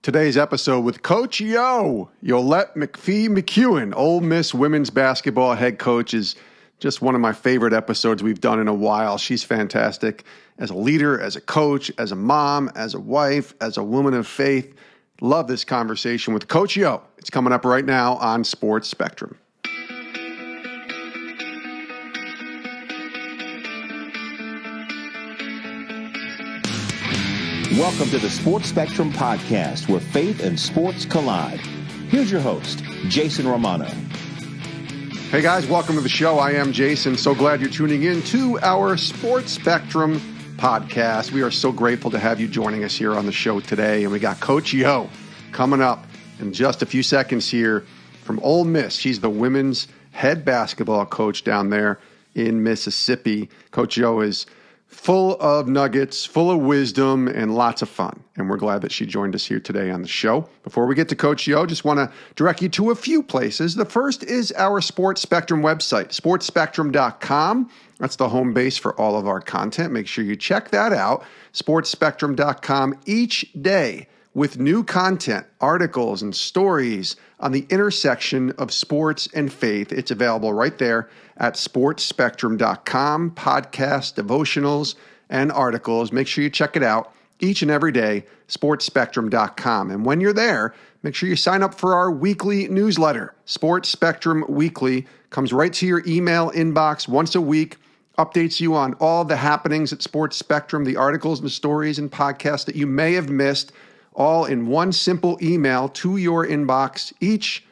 Today's episode with Coach Yolett McPhee-McCuin, Ole Miss women's basketball head coach, is just one of my favorite episodes we've done in a while. She's fantastic as a leader, as a coach, as a mom, as a wife, as a woman of faith. Love this conversation with Coach Yo. It's coming up right now on Sports Spectrum. Welcome to the Sports Spectrum podcast, where faith and sports collide. Here's your host, Jason Romano. Hey guys, welcome to the show. I am Jason. So glad you're tuning in to our Sports Spectrum podcast. We are so grateful to have you joining us here on the show today. And we got Coach Yo coming up in just a few seconds here from Ole Miss. She's the women's head basketball coach down there in Mississippi. Coach Yo is full of nuggets, full of wisdom, and lots of fun. And we're glad that she joined us here today on the show. Before we get to Coach Yo, just want to direct you to a few places. The first is our Sports Spectrum website, sportspectrum.com. That's the home base for all of our content. Make sure you check that out, sportspectrum.com, each day with new content, articles, and stories on the intersection of sports and faith. It's available right there at sportspectrum.com, podcasts, devotionals, and articles. Make sure you check it out each and every day, sportspectrum.com. And when you're there, make sure you sign up for our weekly newsletter. Sports Spectrum Weekly comes right to your email inbox once a week, updates you on all the happenings at Sports Spectrum, the articles and stories and podcasts that you may have missed, all in one simple email to your inbox each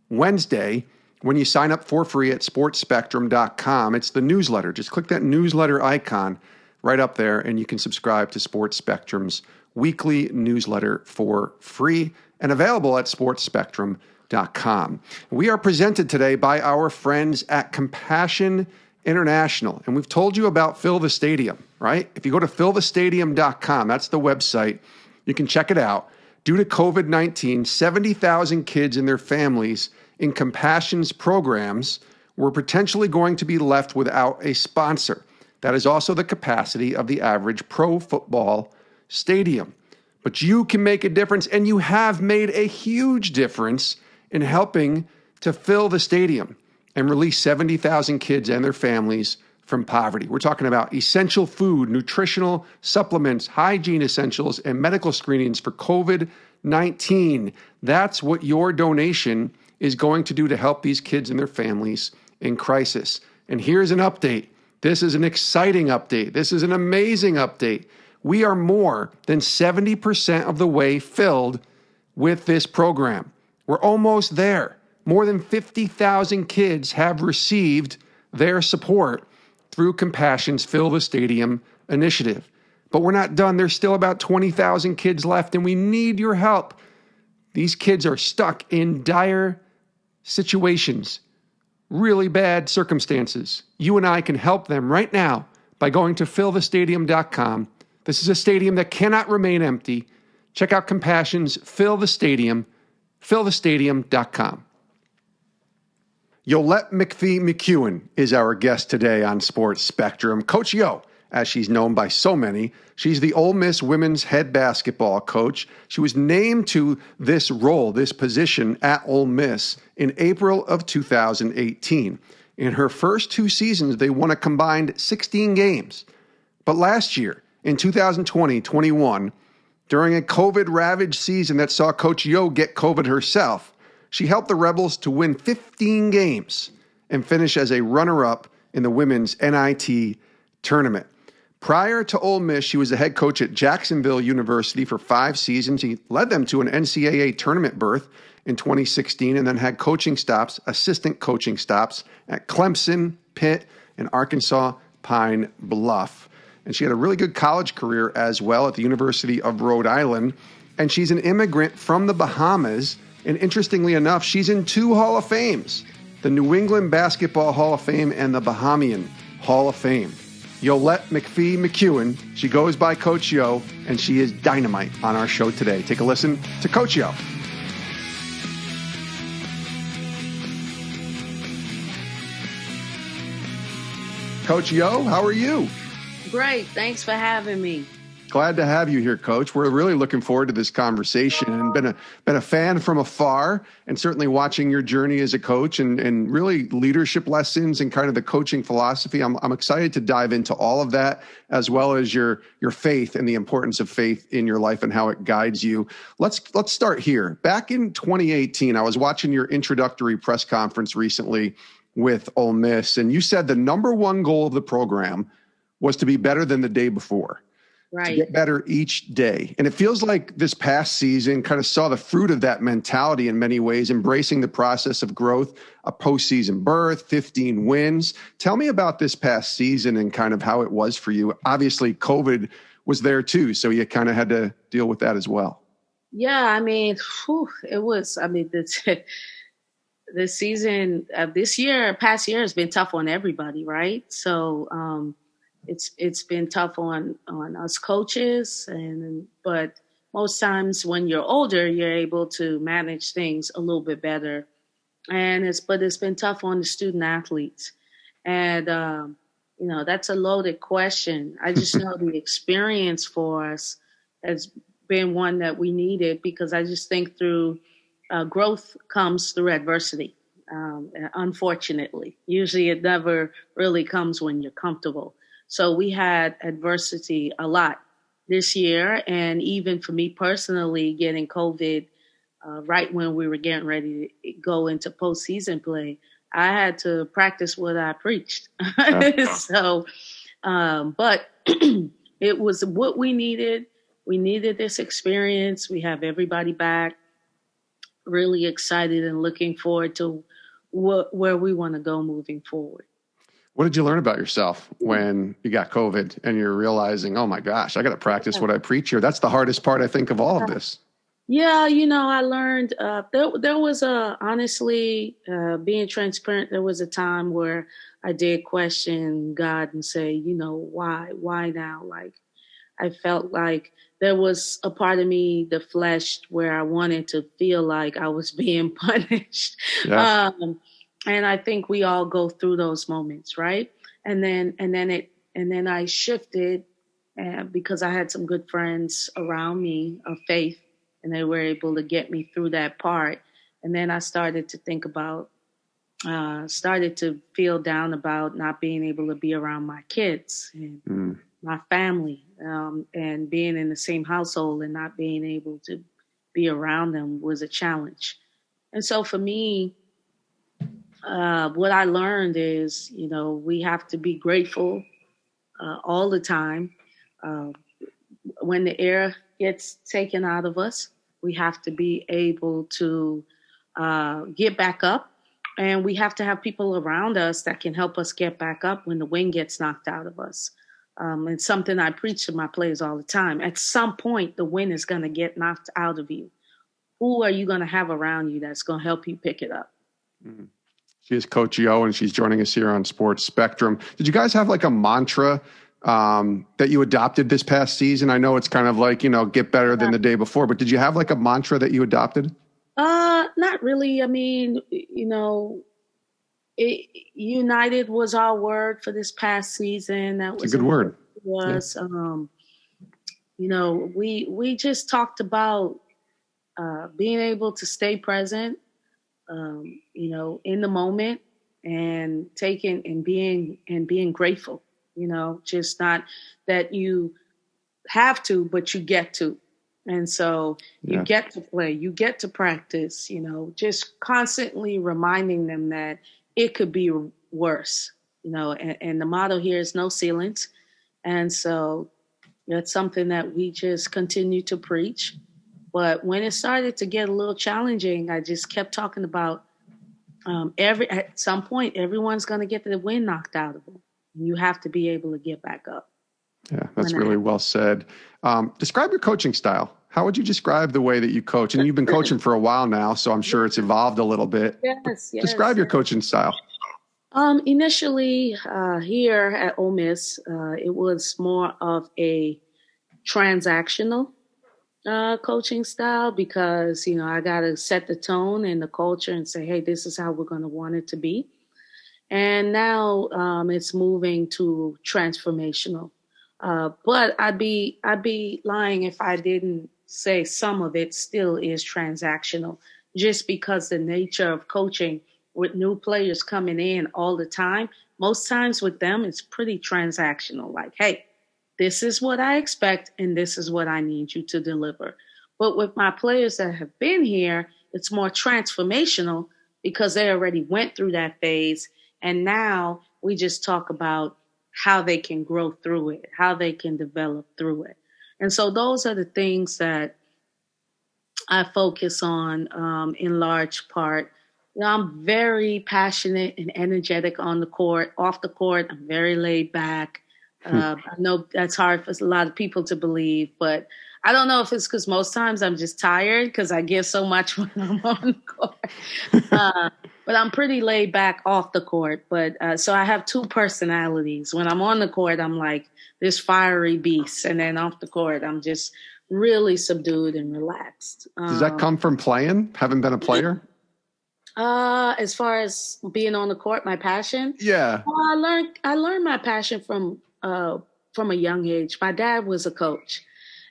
Wednesday when you sign up for free at sportspectrum.com. It's the newsletter. Just click that newsletter icon right up there, and you can subscribe to Sports Spectrum's weekly newsletter for free and available at sportspectrum.com. We are presented today by our friends at Compassion International, and we've told you about Fill the Stadium, right? If you go to fillthestadium.com, that's the website. You can check it out. Due to COVID-19, 70,000 kids and their families in Compassion's programs were potentially going to be left without a sponsor. That is also the capacity of the average pro football stadium. But you can make a difference, and you have made a huge difference in helping to fill the stadium and release 70,000 kids and their families from poverty. We're talking about essential food, nutritional supplements, hygiene essentials, and medical screenings for COVID-19. That's what your donation is going to do to help these kids and their families in crisis. And here's an update. This is an exciting update. This is an amazing update. We are more than 70% of the way filled with this program. We're almost there. More than 50,000 kids have received their support through Compassion's Fill the Stadium initiative. But we're not done. There's still about 20,000 kids left, and we need your help. These kids are stuck in dire situations, really bad circumstances. You and I can help them right now by going to fillthestadium.com. This is a stadium that cannot remain empty. Check out Compassion's Fill the Stadium, fillthestadium.com. Yolett McPhee-McCuin is our guest today on Sports Spectrum. Coach Yo, as she's known by so many, she's the Ole Miss women's head basketball coach. She was named to this role, this position at Ole Miss in April of 2018. In her first two seasons, they won a combined 16 games. But last year, in 2020-21, during a COVID-ravaged season that saw Coach Yo get COVID herself, she helped the Rebels to win 15 games and finish as a runner-up in the women's NIT tournament. Prior to Ole Miss, she was the head coach at Jacksonville University for 5 seasons. He led them to an NCAA tournament berth in 2016 and then had assistant coaching stops at Clemson, Pitt, and Arkansas Pine-Bluff. And she had a really good college career as well at the University of Rhode Island. And she's an immigrant from the Bahamas. And interestingly enough, she's in 2 Hall of Fames, the New England Basketball Hall of Fame and the Bahamian Hall of Fame. Yolett McPhee-McCuin, she goes by Coach Yo, and she is dynamite on our show today. Take a listen to Coach Yo. Coach Yo, how are you? Great. Thanks for having me. Glad to have you here, Coach. We're really looking forward to this conversation, and been a fan from afar, and certainly watching your journey as a coach and really leadership lessons and kind of the coaching philosophy. I'm excited to dive into all of that, as well as your faith and the importance of faith in your life and how it guides you. Let's start here. Back in 2018, I was watching your introductory press conference recently with Ole Miss, and you said the number one goal of the program was to be better than the day before. Right. To get better each day. And it feels like this past season kind of saw the fruit of that mentality in many ways, embracing the process of growth, a postseason berth, 15 wins. Tell me about this past season and kind of how it was for you. Obviously, COVID was there too, so you kind of had to deal with that as well. Yeah, I mean, it was, this season, past year has been tough on everybody, right? So, it's been tough on us coaches, but most times when you're older, you're able to manage things a little bit better. But it's been tough on the student athletes, and that's a loaded question. I just know the experience for us has been one that we needed, because I just think through growth comes through adversity. Unfortunately, usually it never really comes when you're comfortable. So we had adversity a lot this year. And even for me personally, getting COVID right when we were getting ready to go into postseason play, I had to practice what I preached. So, but it was what we needed. We needed this experience. We have everybody back, really excited and looking forward to where we want to go moving forward. What did you learn about yourself when you got COVID and you're realizing, oh my gosh, I got to practice what I preach here? That's the hardest part, I think, of all of this. Yeah, I learned there was honestly, being transparent, there was a time where I did question God and say, why now? Like, I felt like there was a part of me, the flesh, where I wanted to feel like I was being punished. Yeah. And I think we all go through those moments, right? And then I shifted because I had some good friends around me of faith, and they were able to get me through that part. And then I started to think about, started to feel down about not being able to be around my kids and my family, and being in the same household and not being able to be around them was a challenge. And so for me, what I learned is, we have to be grateful all the time. When the air gets taken out of us, we have to be able to get back up, and we have to have people around us that can help us get back up when the wind gets knocked out of us. It's something I preach to my players all the time. At some point, the wind is going to get knocked out of you. Who are you going to have around you that's going to help you pick it up? Mm-hmm. She is Coach Yo, and she's joining us here on Sports Spectrum. Did you guys have like a mantra that you adopted this past season? I know it's kind of like, get better than the day before, but did you have like a mantra that you adopted? Not really. I mean, united was our word for this past season. That was a good word. Was, yeah. We just talked about being able to stay present, in the moment, and taking and being grateful, just not that you have to, but you get to. And so you get to play, you get to practice, just constantly reminding them that it could be worse, and the motto here is no ceilings. And so that's something that we just continue to preach. But when it started to get a little challenging, I just kept talking about at some point, everyone's going to get the wind knocked out of them. You have to be able to get back up. Yeah, that's really well said. Describe your coaching style. How would you describe the way that you coach? And you've been coaching for a while now, so I'm sure it's evolved a little bit. Yes. Describe your coaching style. Initially, here at Ole Miss, it was more of a transactional coaching style, because, I got to set the tone and the culture and say, hey, this is how we're going to want it to be. And now it's moving to transformational. But I'd be lying if I didn't say some of it still is transactional, just because the nature of coaching with new players coming in all the time, most times with them, it's pretty transactional. Like, hey, this is what I expect and this is what I need you to deliver. But with my players that have been here, it's more transformational because they already went through that phase. And now we just talk about how they can grow through it, how they can develop through it. And so those are the things that I focus on in large part. You know, I'm very passionate and energetic on the court. Off the court, I'm very laid back. I know that's hard for a lot of people to believe, but I don't know if it's because most times I'm just tired because I give so much when I'm on the court. But I'm pretty laid back off the court. But so I have two personalities. When I'm on the court, I'm like this fiery beast. And then off the court, I'm just really subdued and relaxed. Does that come from playing, having been a player? As far as being on the court, my passion? Yeah. Well, I learned my passion from a young age. My dad was a coach.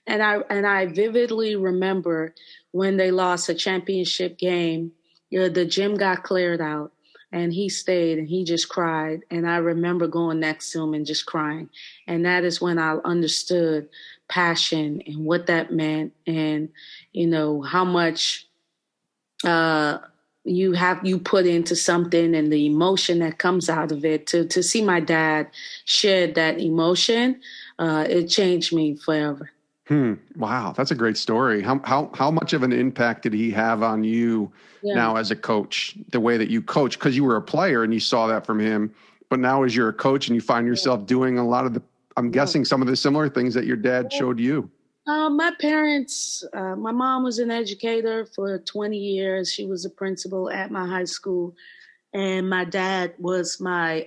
And I vividly remember when they lost a championship game, the gym got cleared out and he stayed and he just cried. And I remember going next to him and just crying. And that is when I understood passion and what that meant and, you know, how much you put into something and the emotion that comes out of it. To see my dad share that emotion, it changed me forever. Wow, that's a great story. How much of an impact did he have on you now as a coach, the way that you coach? Because you were a player and you saw that from him, but now as you're a coach and you find yourself doing a lot of I'm guessing some of the similar things that your dad showed you. My parents, my mom was an educator for 20 years. She was a principal at my high school. And my dad was my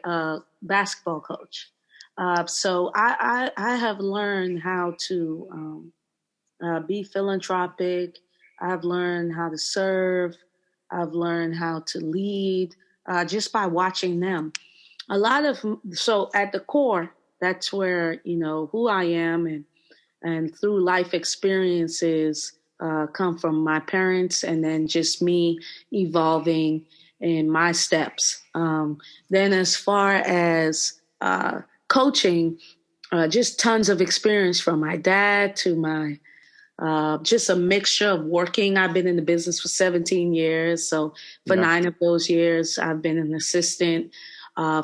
basketball coach. So I have learned how to be philanthropic. I've learned how to serve. I've learned how to lead just by watching them. So at the core, that's where, you know, who I am and through life experiences come from my parents and then just me evolving in my steps. Then as far as coaching, just tons of experience from my dad to my, just a mixture of working. I've been in the business for 17 years. So for 9 of those years, I've been an assistant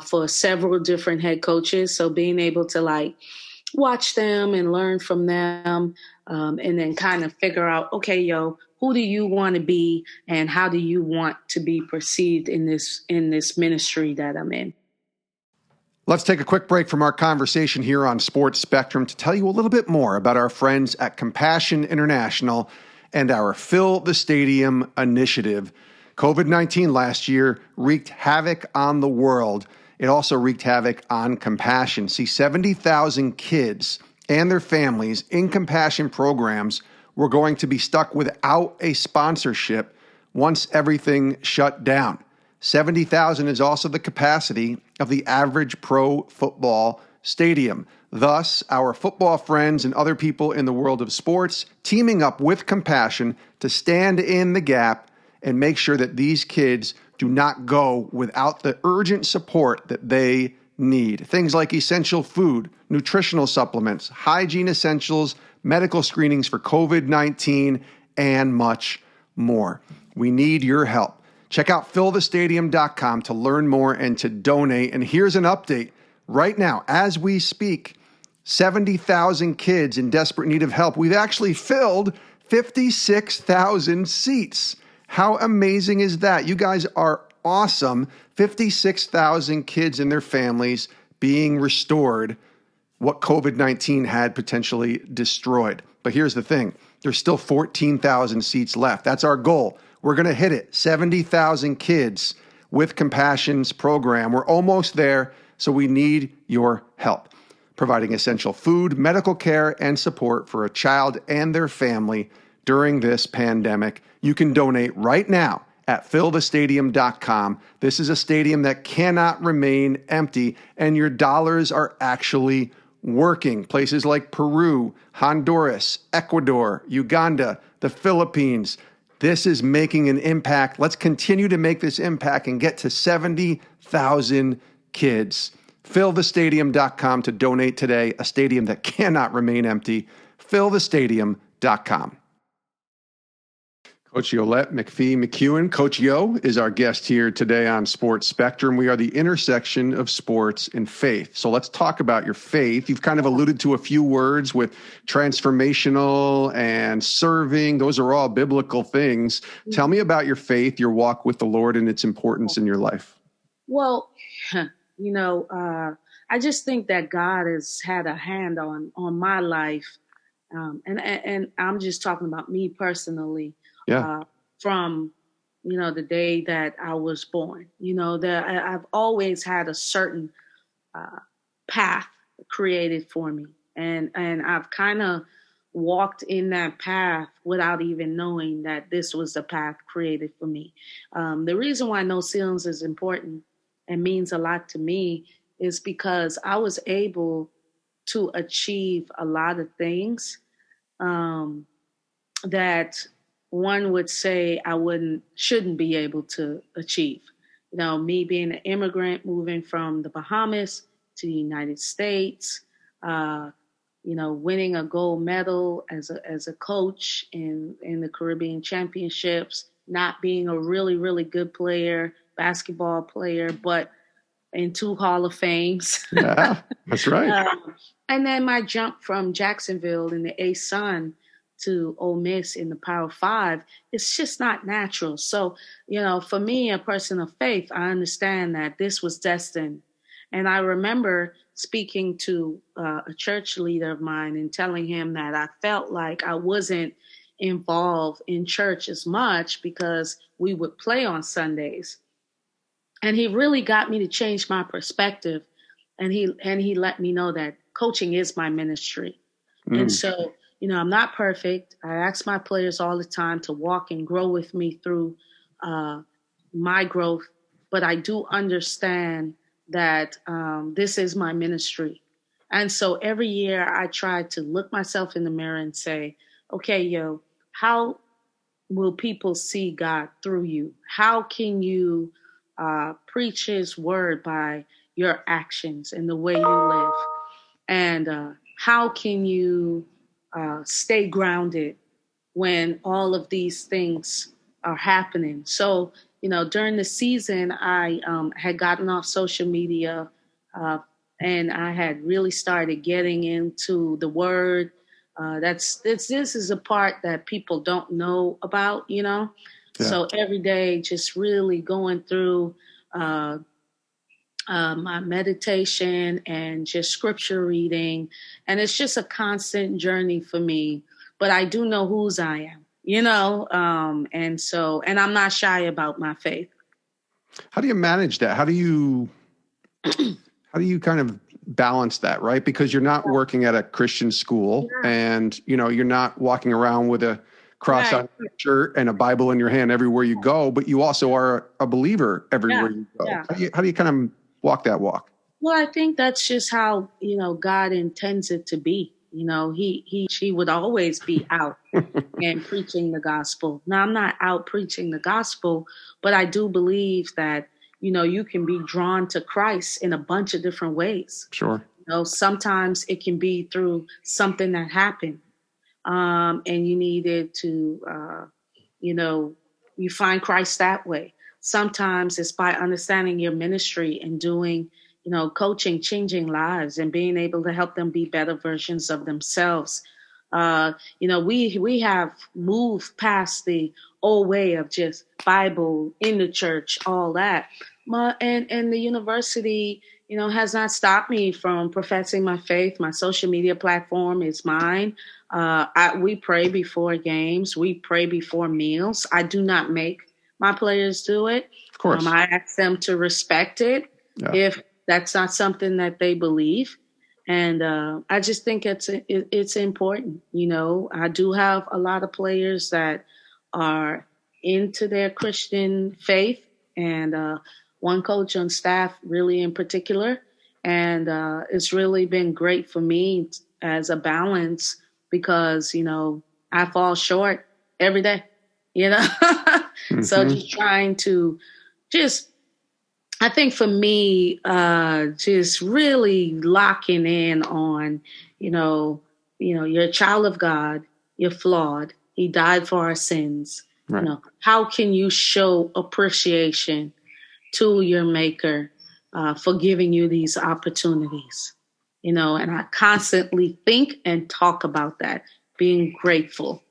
for several different head coaches. So being able to watch them and learn from them and then kind of figure out, okay, who do you want to be and how do you want to be perceived in this ministry that I'm in? Let's take a quick break from our conversation here on Sports Spectrum to tell you a little bit more about our friends at Compassion International and our Fill the Stadium initiative. COVID-19 last year wreaked havoc on the world. It also wreaked havoc on Compassion. See, 70,000 kids and their families in Compassion programs were going to be stuck without a sponsorship once everything shut down. 70,000 is also the capacity of the average pro football stadium. Thus, our football friends and other people in the world of sports teaming up with Compassion to stand in the gap and make sure that these kids do not go without the urgent support that they need. Things like essential food, nutritional supplements, hygiene essentials, medical screenings for COVID-19, and much more. We need your help. Check out fillthestadium.com to learn more and to donate. And here's an update. Right now, as we speak, 70,000 kids in desperate need of help. We've actually filled 56,000 seats. How amazing is that? You guys are awesome. 56,000 kids and their families being restored what COVID-19 had potentially destroyed. But here's the thing. There's still 14,000 seats left. That's our goal. We're going to hit it. 70,000 kids with Compassion's program. We're almost there, so we need your help. Providing essential food, medical care, and support for a child and their family during this pandemic. You can donate right now at fillthestadium.com. This is a stadium that cannot remain empty, and your dollars are actually working places like Peru, Honduras, Ecuador, Uganda, the Philippines. This is making an impact. Let's continue to make this impact and get to 70,000 kids. Fillthestadium.com to donate today, a stadium that cannot remain empty. Fillthestadium.com. Coach Yolett McPhee-McCuin. Coach Yo is our guest here today on Sports Spectrum. We are the intersection of sports and faith. So let's talk about your faith. You've kind of alluded to a few words with transformational and serving. Those are all biblical things. Tell me about your faith, your walk with the Lord, and its importance in your life. Well, I just think that God has had a hand on my life. And I'm just talking about me personally. Yeah. From, the day that I was born, that I've always had a certain path created for me. And I've kind of walked in that path without even knowing that this was the path created for me. The reason why no ceilings is important and means a lot to me is because I was able to achieve a lot of things that one would say I shouldn't be able to achieve. Me being an immigrant, moving from the Bahamas to the United States, winning a gold medal as a coach in the Caribbean Championships, not being a really, really good player, basketball player, but in 2 Hall of Fames. Yeah, that's right. And then my jump from Jacksonville in the A-Sun to Ole Miss in the Power 5, it's just not natural. So, for me, a person of faith, I understand that this was destined. And I remember speaking to a church leader of mine and telling him that I felt like I wasn't involved in church as much because we would play on Sundays. And he really got me to change my perspective. And he let me know that coaching is my ministry. And so, I'm not perfect. I ask my players all the time to walk and grow with me through my growth. But I do understand that this is my ministry. And so every year I try to look myself in the mirror and say, okay, how will people see God through you? How can you preach his word by your actions and the way you live? And how can you stay grounded when all of these things are happening? So, during the season, I had gotten off social media and I had really started getting into the word. This is a part that people don't know about, Yeah. So every day, just really going through my meditation and just scripture reading. And it's just a constant journey for me. But I do know whose I am, and I'm not shy about my faith. How do you manage that? How do you kind of balance that, right? Because you're not working at a Christian school and, you're not walking around with a cross on your shirt and a Bible in your hand everywhere you go, but you also are a believer everywhere you go. Yeah. How do you kind of walk that walk? Well, I think that's just how, God intends it to be. He would always be out and preaching the gospel. Now, I'm not out preaching the gospel, but I do believe that, you can be drawn to Christ in a bunch of different ways. Sure. Sometimes it can be through something that happened and you needed to, you find Christ that way. Sometimes it's by understanding your ministry and doing, coaching, changing lives and being able to help them be better versions of themselves. We have moved past the old way of just Bible in the church, all that. And the university, has not stopped me from professing my faith. My social media platform is mine. We pray before games. We pray before meals. I do not make my players do it. Of course. I ask them to respect it if that's not something that they believe. And I just think it's important. I do have a lot of players that are into their Christian faith, and one coach on staff really in particular. And it's really been great for me as a balance because, I fall short every day, So just trying to I think for me, just really locking in on, you're a child of God, you're flawed. He died for our sins. Right. How can you show appreciation to your maker for giving you these opportunities? And I constantly think and talk about that, being grateful,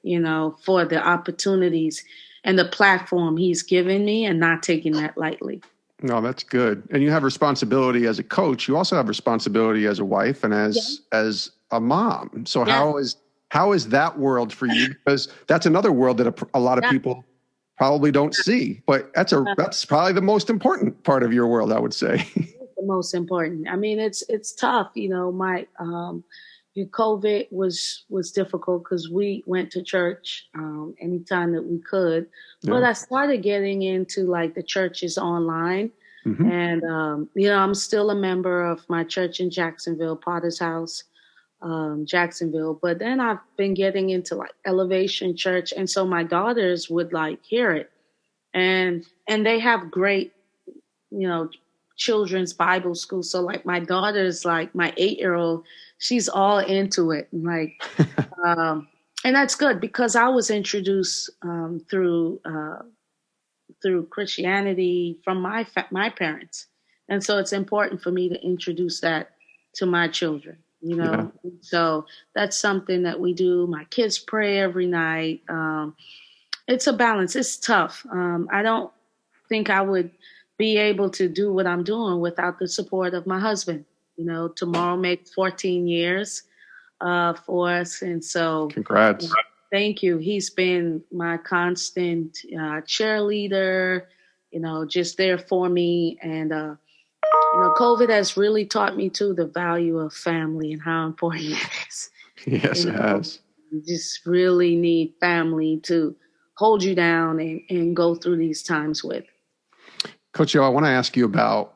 for the opportunities and the platform he's given me and not taking that lightly. No, that's good. And you have responsibility as a coach. You also have responsibility as a wife and as a mom. So how is that world for you? Because that's another world that a lot of people probably don't see. But that's probably the most important part of your world, I would say. It's the most important. I mean, it's tough. My COVID was difficult because we went to church anytime that we could. Yeah. But I started getting into like the churches online. Mm-hmm. And, I'm still a member of my church in Jacksonville, Potter's House, Jacksonville. But then I've been getting into like Elevation Church. And so my daughters would like hear it. And they have great, children's Bible school. So like my daughter's like my 8-year-old, she's all into it. Like, and that's good because I was introduced through Christianity from my parents. And so it's important for me to introduce that to my children, Yeah. So that's something that we do. My kids pray every night. It's a balance. It's tough. I don't think I would be able to do what I'm doing without the support of my husband. Tomorrow makes 14 years for us. And so congrats. Thank you. He's been my constant cheerleader, just there for me. And, COVID has really taught me, too, the value of family and how important it is. Yes, it has. You just really need family to hold you down and go through these times with. Coach Yo, I want to ask you about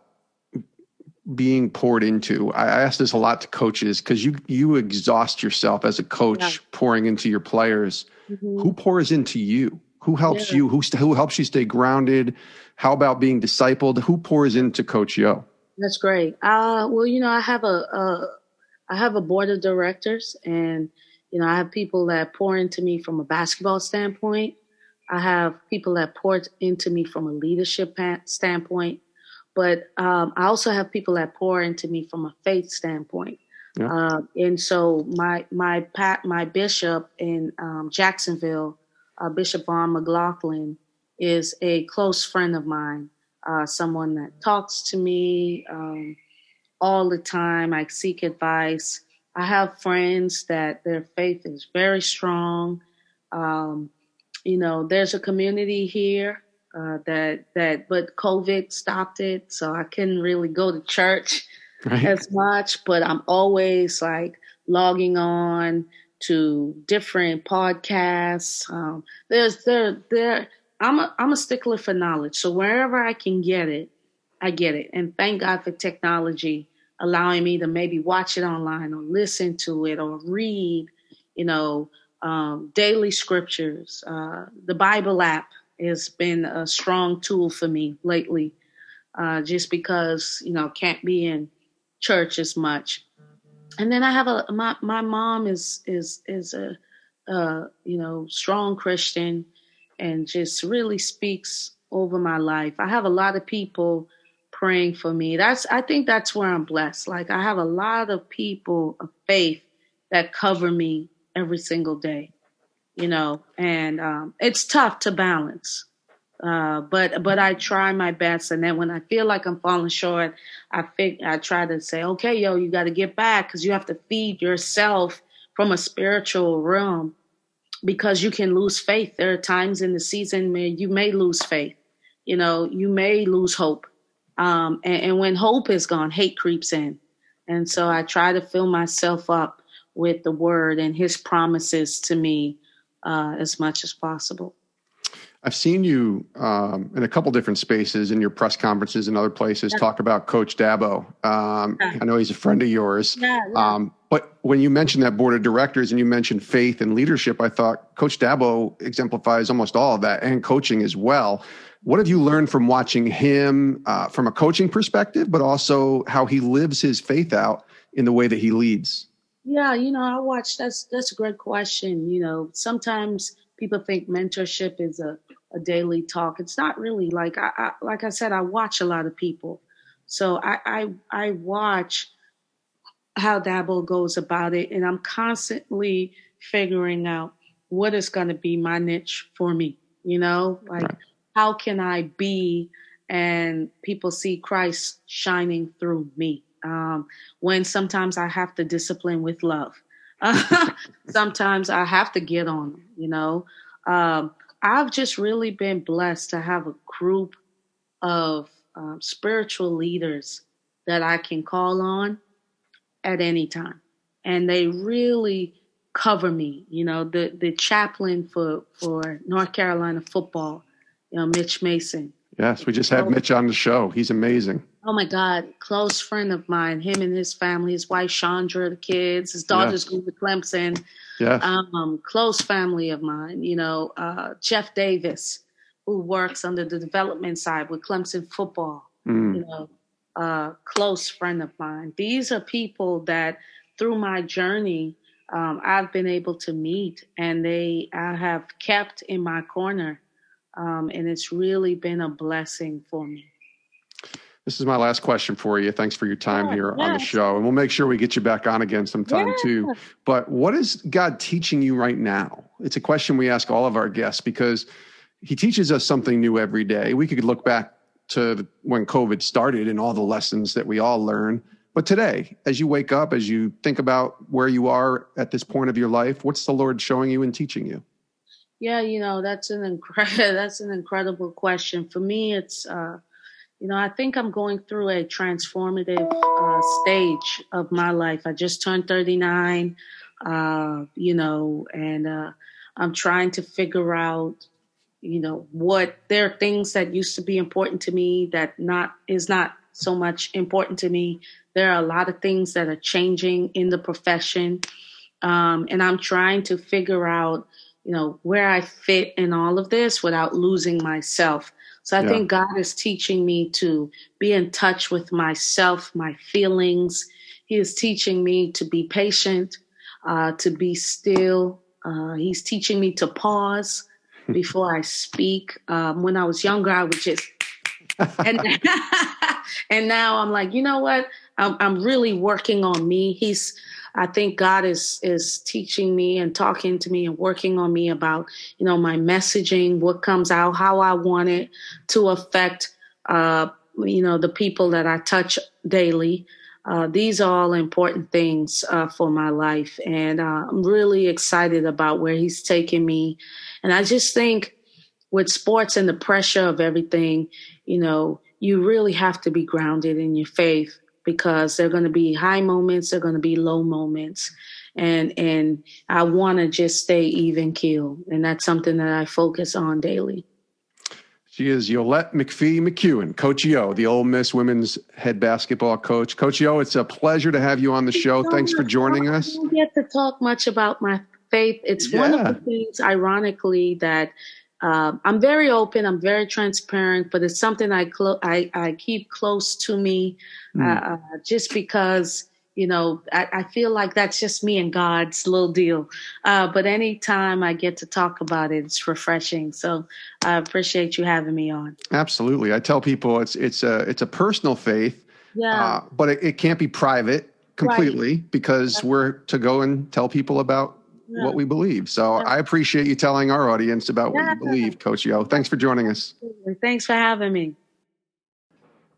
being poured into. I ask this a lot to coaches because you exhaust yourself as a coach pouring into your players. Mm-hmm. Who pours into you? Who helps you? Who helps you stay grounded? How about being discipled? Who pours into Coach Yo? That's great. Well, I have a board of directors, and I have people that pour into me from a basketball standpoint. I have people that pour into me from a leadership standpoint. But I also have people that pour into me from a faith standpoint. Yeah. And so my bishop in Jacksonville, Bishop Vaughn McLaughlin, is a close friend of mine, someone that talks to me all the time. I seek advice. I have friends that their faith is very strong. There's a community here. But COVID stopped it, so I couldn't really go to church as much. But I'm always like logging on to different podcasts. I'm a stickler for knowledge, so wherever I can get it, I get it. And thank God for technology allowing me to maybe watch it online or listen to it or read, daily scriptures. The Bible app has been a strong tool for me lately, just because, can't be in church as much. And then I have my mom is a strong Christian and just really speaks over my life. I have a lot of people praying for me. I think that's where I'm blessed. Like I have a lot of people of faith that cover me every single day. And it's tough to balance. But I try my best. And then when I feel like I'm falling short, I try to say, okay, you got to get back because you have to feed yourself from a spiritual realm because you can lose faith. There are times in the season where you may lose faith. You may lose hope. And when hope is gone, hate creeps in. And so I try to fill myself up with the word and his promises to me as much as possible. I've seen you in a couple different spaces in your press conferences and other places talk about Coach Dabo. I know he's a friend of yours. But when you mentioned that board of directors and you mentioned faith and leadership, I thought Coach Dabo exemplifies almost all of that, and coaching as well. What have you learned from watching him from a coaching perspective, but also how he lives his faith out in the way that he leads? Yeah, I watch. That's a great question. Sometimes people think mentorship is a daily talk. It's not really. Like I said, I watch a lot of people, so I watch how Dabo goes about it, and I'm constantly figuring out what is going to be my niche for me. Right. How can I be and people see Christ shining through me? When sometimes I have to discipline with love. Sometimes I have to get on them, I've just really been blessed to have a group of spiritual leaders that I can call on at any time. And they really cover me. The chaplain for North Carolina football, Mitch Mason. Yes, we just had Mitch on the show. He's amazing. Oh, my God. Close friend of mine, him and his family, his wife, Chandra, the kids, his daughters go to Clemson. Yes. Close family of mine, Jeff Davis, who works under the development side with Clemson football, close friend of mine. These are people that through my journey, I've been able to meet, and I have kept in my corner. And it's really been a blessing for me. This is my last question for you. Thanks for your time here on the show. And we'll make sure we get you back on again sometime too. But what is God teaching you right now? It's a question we ask all of our guests because he teaches us something new every day. We could look back to when COVID started and all the lessons that we all learn. But today, as you wake up, as you think about where you are at this point of your life, what's the Lord showing you and teaching you? Yeah, that's an incredible question. For me, it's, I think I'm going through a transformative stage of my life. I just turned 39, and I'm trying to figure out, what there are things that used to be important to me that is not so much important to me. There are a lot of things that are changing in the profession, and I'm trying to figure out where I fit in all of this without losing myself. So I think God is teaching me to be in touch with myself, my feelings. He is teaching me to be patient, to be still. He's teaching me to pause before I speak. When I was younger, I would just, and now I'm like, you know what? I'm really working on me. I think God is teaching me and talking to me and working on me about, my messaging, what comes out, how I want it to affect, the people that I touch daily. These are all important things for my life. And I'm really excited about where he's taking me. And I just think with sports and the pressure of everything, you really have to be grounded in your faith, because there are going to be high moments, there are going to be low moments. And I want to just stay even keel. And that's something that I focus on daily. She is Yolett McPhee-McCuin, Coach Yo, the Ole Miss women's head basketball coach. Coach Yo, it's a pleasure to have you on the show. Thanks for joining us. I don't get to talk much about my faith. It's one of the things, ironically, that I'm very open, I'm very transparent, but it's something I keep close to me just because, I feel like that's just me and God's little deal. But anytime I get to talk about it, it's refreshing. So I appreciate you having me on. Absolutely. I tell people it's a personal faith, but it can't be private completely because we're to go and tell people about what we believe. So I appreciate you telling our audience about what you believe, Coach Yo. Thanks for joining us. Thanks for having me.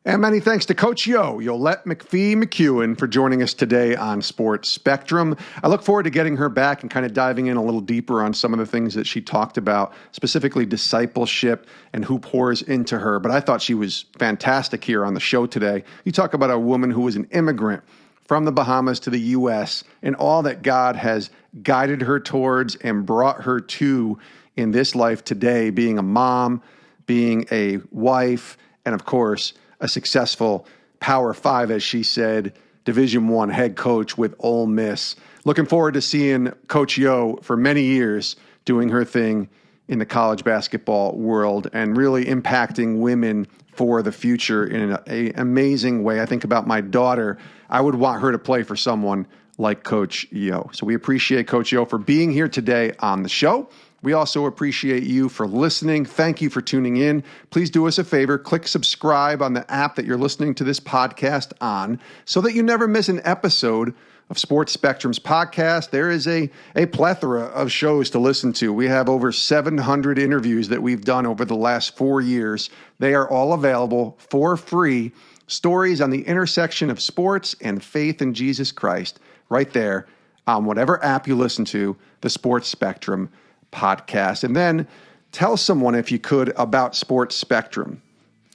And many thanks to Coach Yo, Yolett McPhee-McCuin, for joining us today on Sports Spectrum. I look forward to getting her back and kind of diving in a little deeper on some of the things that she talked about, specifically discipleship and who pours into her. But I thought she was fantastic here on the show today. You talk about a woman who was an immigrant from the Bahamas to the U.S. and all that God has guided her towards and brought her to in this life today, being a mom, being a wife, and of course, a successful Power 5, as she said, Division I head coach with Ole Miss. Looking forward to seeing Coach Yo for many years doing her thing in the college basketball world and really impacting women for the future in an amazing way. I think about my daughter. I would want her to play for someone like Coach Yo. So we appreciate Coach Yo for being here today on the show. We also appreciate you for listening. Thank you for tuning in. Please do us a favor. Click subscribe on the app that you're listening to this podcast on so that you never miss an episode of Sports Spectrum's podcast. There is a plethora of shows to listen to. We have over 700 interviews that we've done over the last 4 years. They are all available for free. Stories on the intersection of sports and faith in Jesus Christ right there on whatever app you listen to, the Sports Spectrum podcast. And then tell someone, if you could, about Sports Spectrum.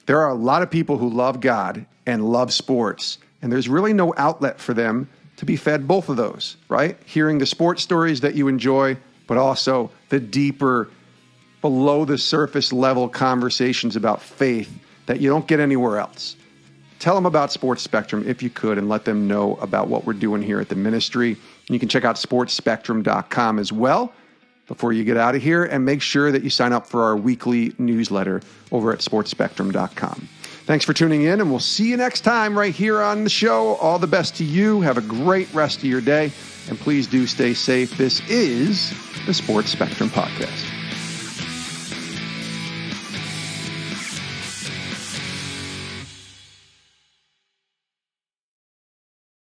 There are a lot of people who love God and love sports, and there's really no outlet for them to be fed both of those, right? Hearing the sports stories that you enjoy, but also the deeper, below the surface level conversations about faith that you don't get anywhere else. Tell them about Sports Spectrum if you could, and let them know about what we're doing here at the ministry. You can check out sportsspectrum.com as well before you get out of here, and make sure that you sign up for our weekly newsletter over at sportsspectrum.com. Thanks for tuning in, and we'll see you next time right here on the show. All the best to you. Have a great rest of your day, and please do stay safe. This is the Sports Spectrum Podcast.